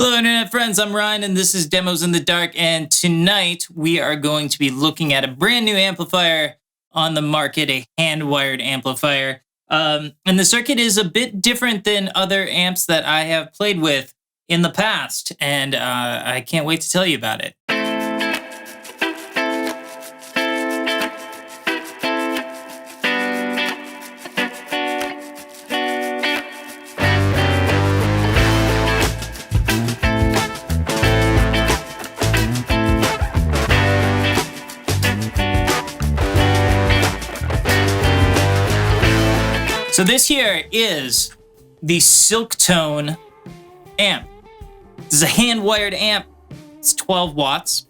Hello internet friends, I'm Ryan and this is Demos in the Dark, and tonight we are going to be looking at a brand new amplifier on the market, a hand-wired amplifier. And the circuit is a bit different than other amps that I have played with in the past, and I can't wait to tell you about it. So this here is the Silktone amp. This is a hand-wired amp. It's 12 watts.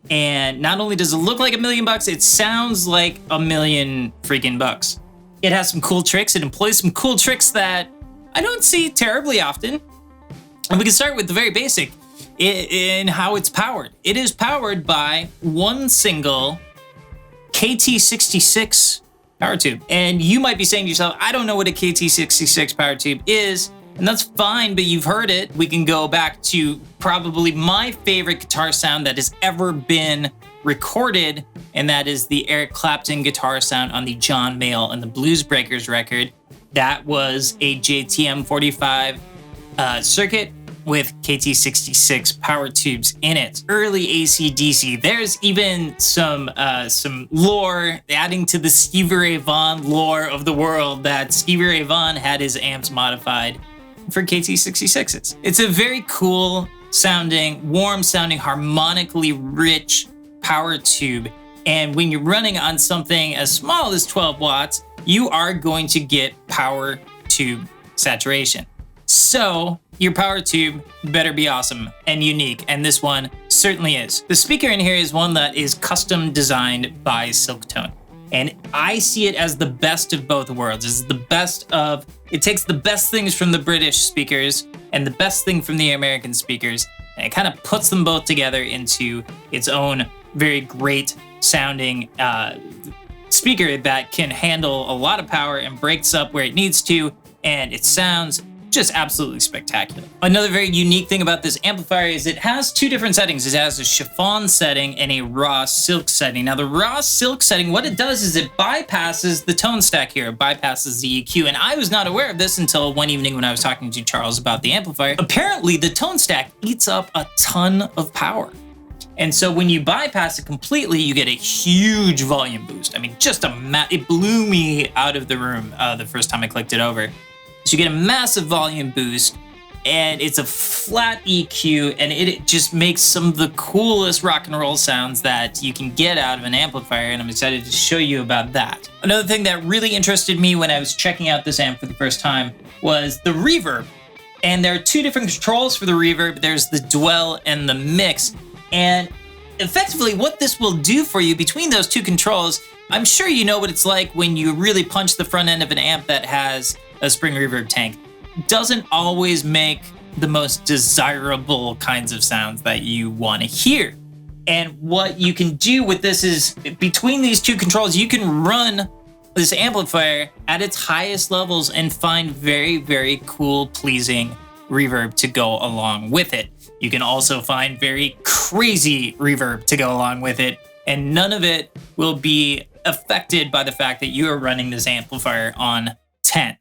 And not only does it look like $1 million, it sounds like $1 million freaking bucks. It has some cool tricks. It employs some cool tricks that I don't see terribly often. And we can start with the very basic in how it's powered. It is powered by one single KT66 power tube. And you might be saying to yourself, I don't know what a KT66 power tube is, and that's fine, but you've heard it. We can go back to probably my favorite guitar sound that has ever been recorded, and that is the Eric Clapton guitar sound on the John Mayall and the Blues Breakers record. That was a JTM 45 circuit with KT66 power tubes in it. Early AC/DC. There's even some lore adding to the Stevie Ray Vaughan lore of the world that Stevie Ray Vaughan had his amps modified for KT66s. It's a very cool sounding, warm sounding, harmonically rich power tube. And when you're running on something as small as 12 watts, you are going to get power tube saturation. So your power tube better be awesome and unique, and this one certainly is. The speaker in here is one that is custom designed by Silktone, and I see it as the best of both worlds. It takes the best things from the British speakers and the best thing from the American speakers, and it kind of puts them both together into its own very great sounding speaker that can handle a lot of power and breaks up where it needs to, and it sounds just absolutely spectacular. Another very unique thing about this amplifier is it has two different settings. It has a chiffon setting and a raw silk setting. Now the raw silk setting, what it does is it bypasses the tone stack here. It bypasses the EQ, and I was not aware of this until one evening when I was talking to Charles about the amplifier. Apparently the tone stack eats up a ton of power. And so when you bypass it completely, you get a huge volume boost. I mean, it blew me out of the room the first time I clicked it over. So you get a massive volume boost, and it's a flat EQ, and it just makes some of the coolest rock and roll sounds that you can get out of an amplifier, and I'm excited to show you about that. Another thing that really interested me when I was checking out this amp for the first time was the reverb. And there are two different controls for the reverb. There's the dwell and the mix. And effectively what this will do for you between those two controls, I'm sure you know what it's like when you really punch the front end of an amp that has a spring reverb tank. Doesn't always make the most desirable kinds of sounds that you want to hear. And what you can do with this is, between these two controls, you can run this amplifier at its highest levels and find very, very cool, pleasing reverb to go along with it. You can also find very crazy reverb to go along with it, and none of it will be affected by the fact that you are running this amplifier on 10.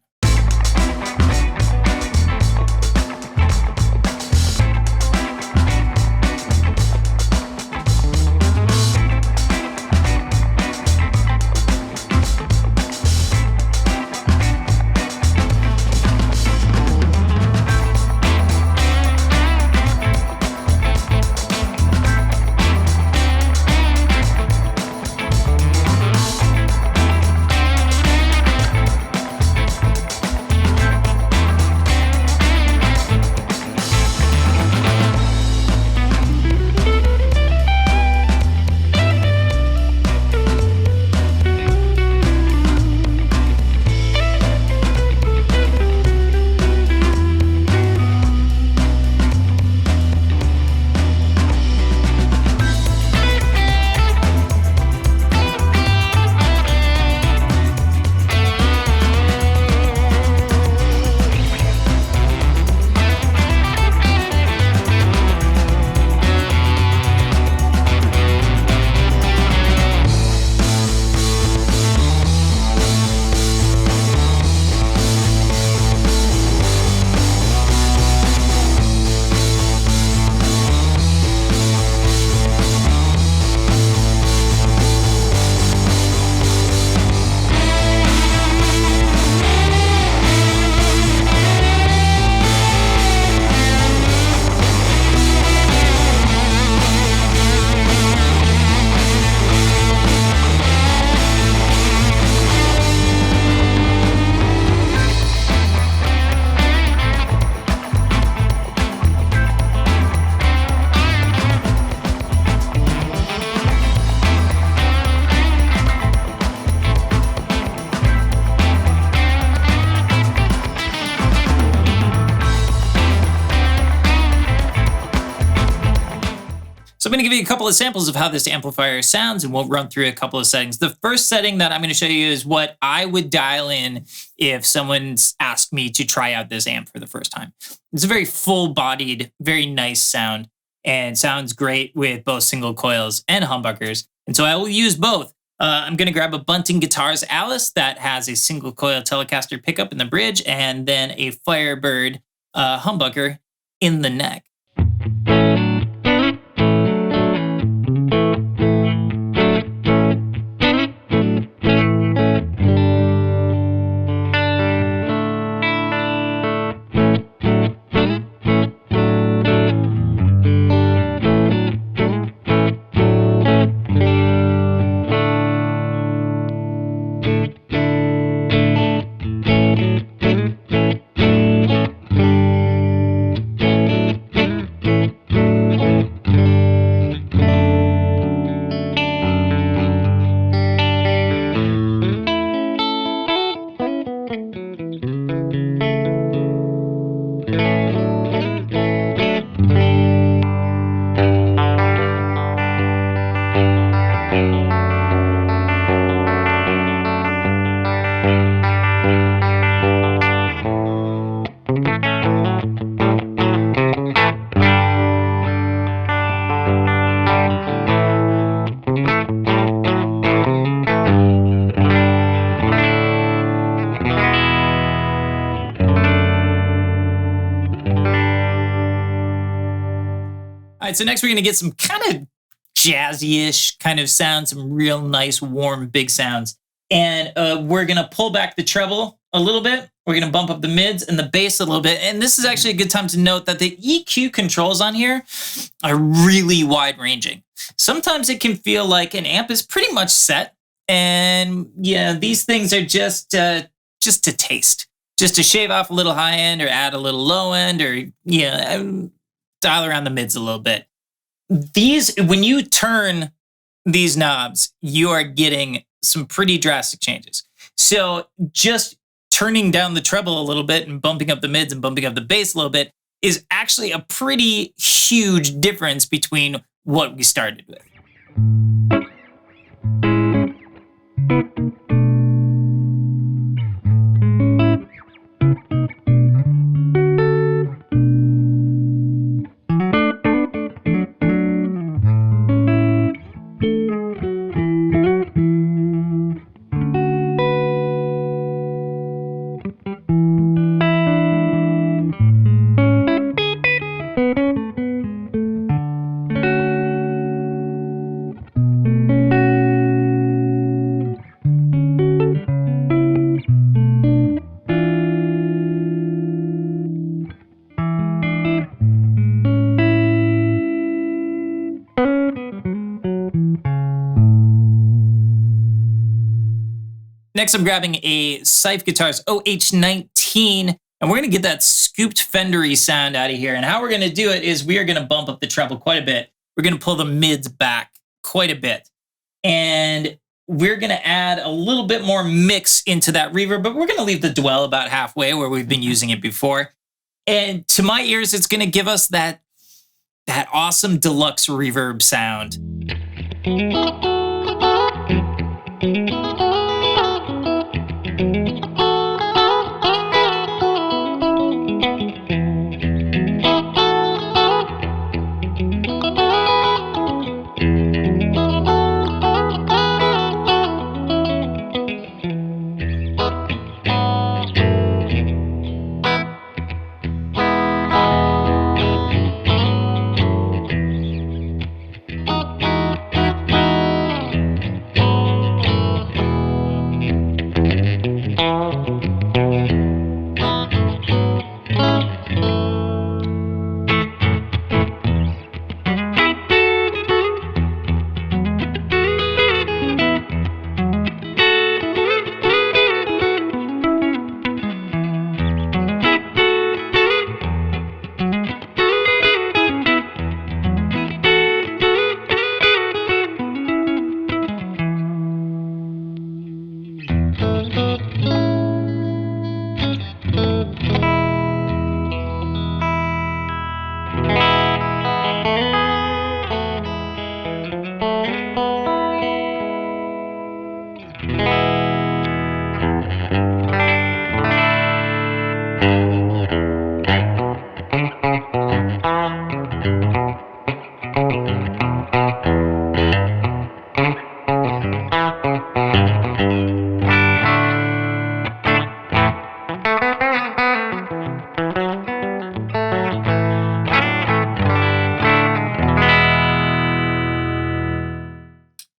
So I'm going to give you a couple of samples of how this amplifier sounds, and we'll run through a couple of settings. The first setting that I'm going to show you is what I would dial in if someone's asked me to try out this amp for the first time. It's a very full-bodied, very nice sound, and sounds great with both single coils and humbuckers. And so I will use both. I'm going to grab a Bunting Guitars Alice that has a single coil Telecaster pickup in the bridge, and then a Firebird humbucker in the neck. All right, so next we're gonna get some kind of jazzy-ish kind of sound, some real nice, warm, big sounds. And we're gonna pull back the treble a little bit. We're gonna bump up the mids and the bass a little bit. And this is actually a good time to note that the EQ controls on here are really wide-ranging. Sometimes it can feel like an amp is pretty much set. And yeah, these things are just to taste. Just to shave off a little high end or add a little low end, or dial around the mids a little bit. When you turn these knobs, you are getting some pretty drastic changes. So just turning down the treble a little bit and bumping up the mids and bumping up the bass a little bit is actually a pretty huge difference between what we started with. Next, I'm grabbing a Sife Guitars OH19, and we're going to get that scooped Fendery sound out of here. And how we're going to do it is we are going to bump up the treble quite a bit. We're going to pull the mids back quite a bit. And we're going to add a little bit more mix into that reverb, but we're going to leave the dwell about halfway where we've been using it before. And to my ears, it's going to give us that awesome deluxe reverb sound.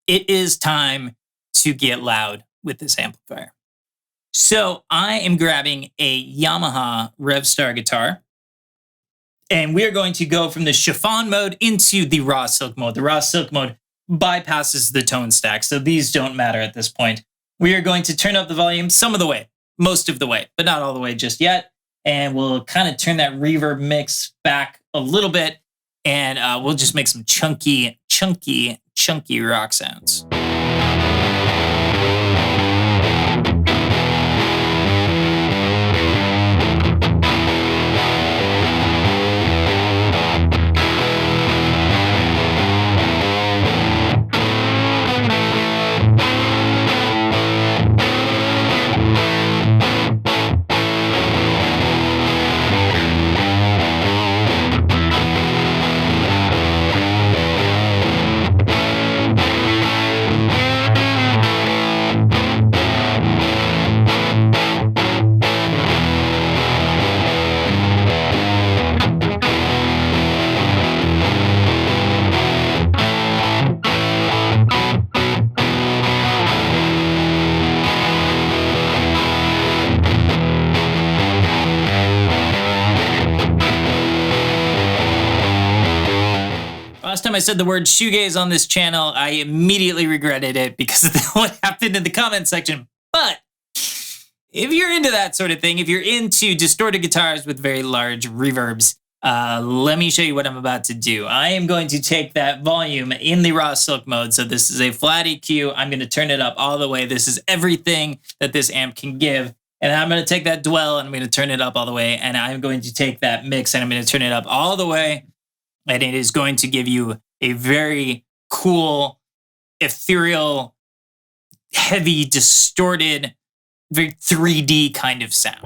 it is time to get loud with this amplifier. So I am grabbing a Yamaha Revstar guitar, and we're going to go from the chiffon mode into the raw silk mode. The raw silk mode bypasses the tone stack, so these don't matter at this point. We are going to turn up the volume some of the way, most of the way, but not all the way just yet. And we'll kind of turn that reverb mix back a little bit, and we'll just make some chunky rock sounds. Last time I said the word shoegaze on this channel, I immediately regretted it because of what happened in the comment section. But if you're into that sort of thing, if you're into distorted guitars with very large reverbs, let me show you what I'm about to do. I am going to take that volume in the raw silk mode. So this is a flat EQ. I'm going to turn it up all the way. This is everything that this amp can give. And I'm going to take that dwell and I'm going to turn it up all the way. And I'm going to take that mix and I'm going to turn it up all the way. And it is going to give you a very cool, ethereal, heavy, distorted, very 3D kind of sound.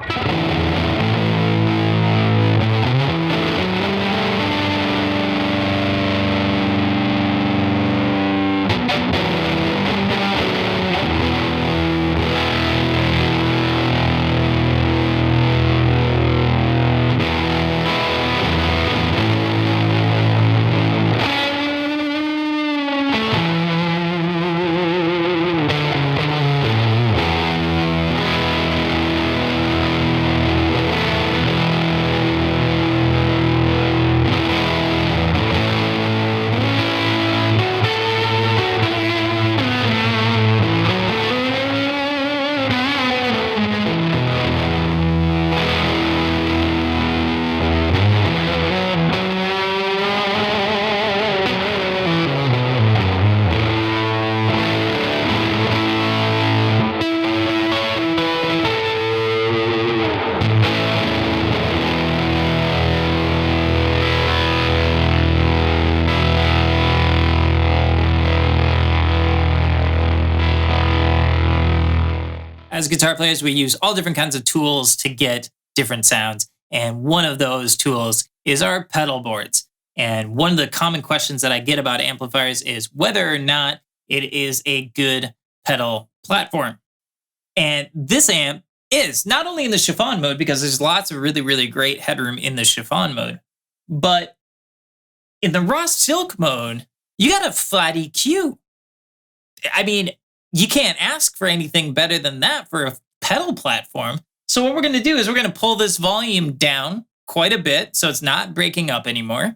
As guitar players, we use all different kinds of tools to get different sounds. And one of those tools is our pedal boards. And one of the common questions that I get about amplifiers is whether or not it is a good pedal platform. And this amp is not only in the chiffon mode, because there's lots of really, really great headroom in the chiffon mode, but in the raw silk mode, you got a flat EQ. I mean, you can't ask for anything better than that for a pedal platform. So what we're going to do is we're going to pull this volume down quite a bit so it's not breaking up anymore.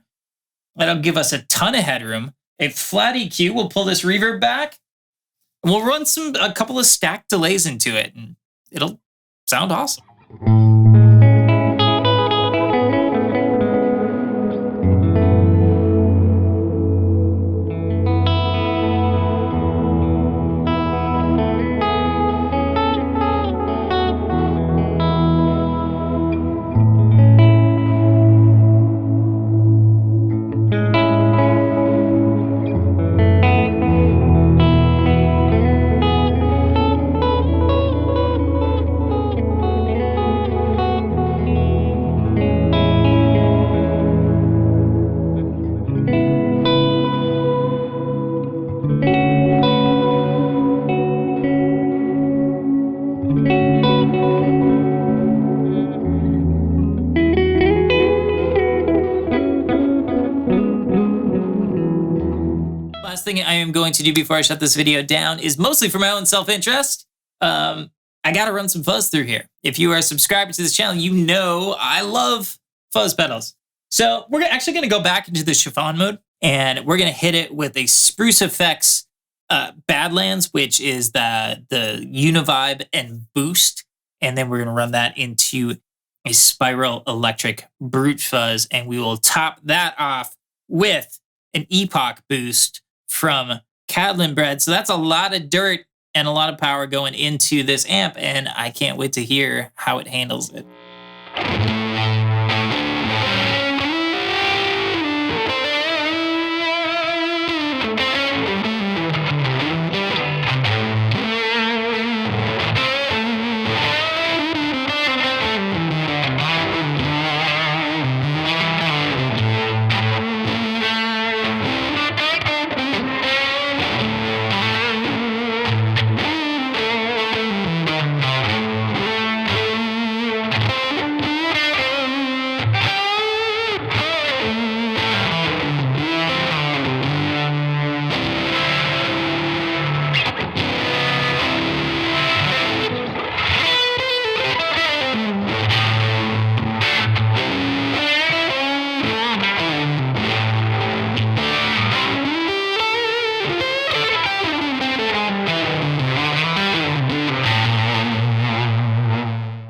That'll give us a ton of headroom. A flat EQ, we'll pull this reverb back. And we'll run a couple of stacked delays into it, and it'll sound awesome. last thing I am going to do before I shut this video down is mostly for my own self-interest. I got to run some fuzz through here. If you are subscribed to this channel, you know I love fuzz pedals. So we're actually going to go back into the chiffon mode, and we're going to hit it with a Spruce Effects Badlands, which is the Univibe and Boost. And then we're going to run that into a Spiral Electric Brute Fuzz, and we will top that off with an Epoch Boost from Cadlin Bread. So that's a lot of dirt and a lot of power going into this amp, and I can't wait to hear how it handles it.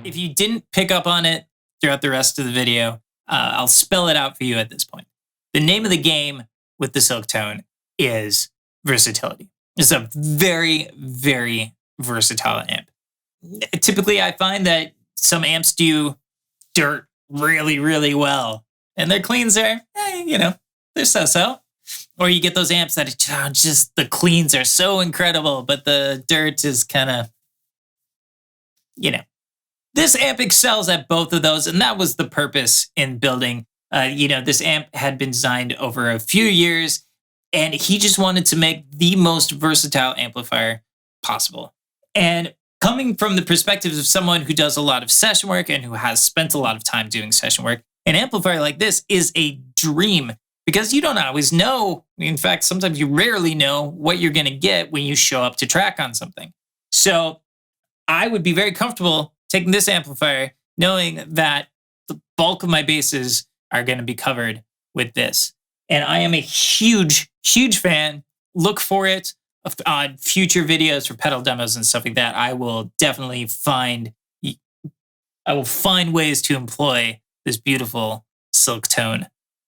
If you didn't pick up on it throughout the rest of the video, I'll spell it out for you at this point. The name of the game with the Silktone is versatility. It's a very, very versatile amp. Typically, I find that some amps do dirt really, really well, and their cleans are, they're so-so. Or you get those amps that just the cleans are so incredible, but the dirt is kind of, This amp excels at both of those, and that was the purpose in building. This amp had been designed over a few years, and he just wanted to make the most versatile amplifier possible. And coming from the perspective of someone who does a lot of session work and who has spent a lot of time doing session work, an amplifier like this is a dream because you don't always know. In fact, sometimes you rarely know what you're going to get when you show up to track on something. So I would be very comfortable taking this amplifier, knowing that the bulk of my basses are going to be covered with this. And I am a huge, huge fan. Look for it on future videos for pedal demos and stuff like that. I will definitely find ways to employ this beautiful Silktone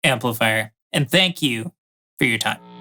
amplifier. And thank you for your time.